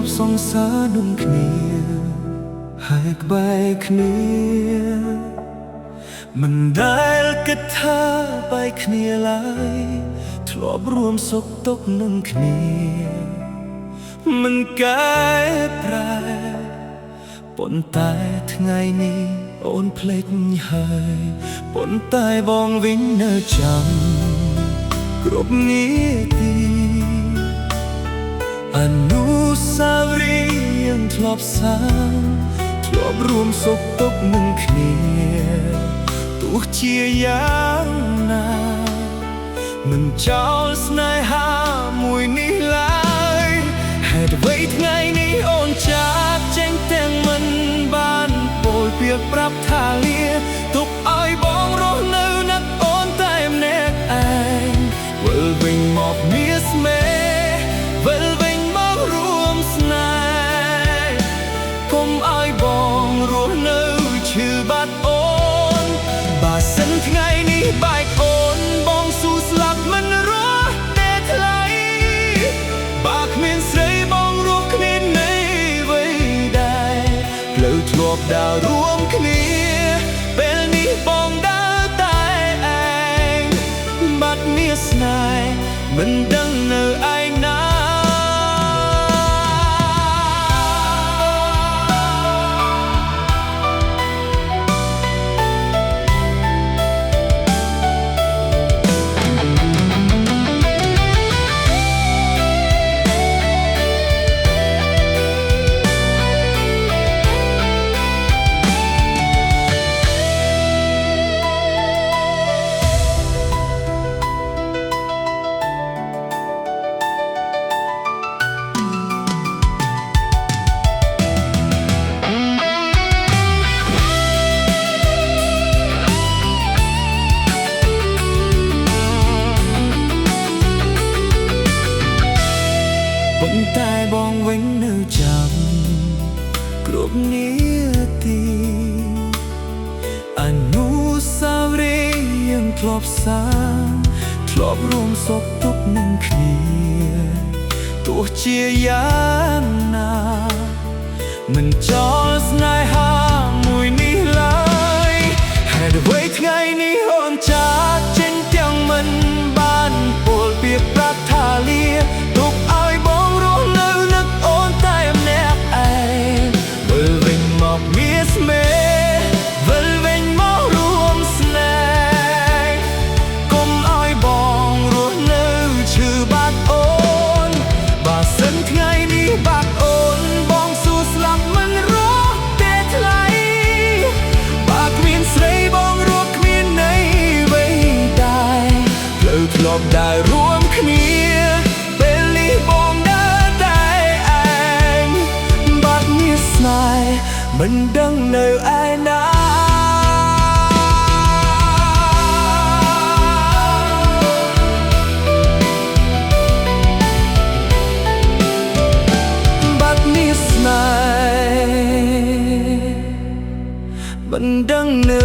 บสงสารนุ่มគ្នាให้ក្បែរគ្នាមិនដែលគិតថាបែកគ្នាឡើយធ្លាប់រួមសុខទុក្ខនឹងគ្នាមិនកែប្រែប៉ុន្តែថ្ងៃនេះអូនភ្លេចហើយប៉ុន្តែបងវិញនៅចាំគ្រប់នាទីអនុស្សាវរីយ៍ยังធ្លាប់សាងធ្លាប់រួមសុខទុក្ខនឹងគ្នាទោះជាយ៉ាងណាមិនចោលស្នេហាមួយនេះឡើយហេតុអ្វីថ្ងៃនេះអូនចាកចេញទាំងមិនបានពោលពាក្យប្រាប់ថាលាទុកឲ្យបងរស់នៅនឹកអូនតែម្នាក់ឯងវិលវិញមកមានស្នេហ៍វិលវិញមកររួមស្នេហ៍កុំឲ្យបងរស់នៅឈឺបាត់អូនបើសិនថ្ងៃនេះបែកអូនបងស៊ូស្លាប់មិនរស់តែថ្លៃបើគ្មានស្រីបងរស់គ្មានន័យអ្វីដែរផ្លូវធ្លាប់ដើររួមគ្នាពេលនេះបងដើរតែឯងបាត់មានស្នេហ៍មិនដឹងនៅឯណាប៉ុន្តែបងវិញនៅចាំគ្រប់នាទីអនុស្សាវរីយ៍ยังធ្លាប់សាងធ្លាប់រួមសុខទុក្ខនឹងគ្នាទោះជាយ៉ាងណាមិនចោលស្នេហាមួយនេះឡើយហេតុអ្វីថ្ងៃនេះអូនចាកចេញទាំងមិនបានពោលពាក្យប្រាប់ថាលាទុកឲ្យបងរស់នៅនឹកអូនតែម្នាក់ឯងវិលវិញមកមានស្នេហ៍វិលវិញមករួមស្នេហ៍កុំឲ្យបងរស់នៅឈឺបាត់អូនបើសិនថ្ងៃនេះបាត់អូនបងស៊ូស្លាប់មិនរស់តែថ្លៃបើគ្មានស្រីបងរស់គ្មានន័យអ្វីដែរផ្លូវធ្លាប់ដើររួមគ្នាពេលនេះបងដើរតែឯងបាត់មានស្នេហ៍មិនដឹងនៅឯណាបាត់មានស្នេហ៍មិនដឹងនៅ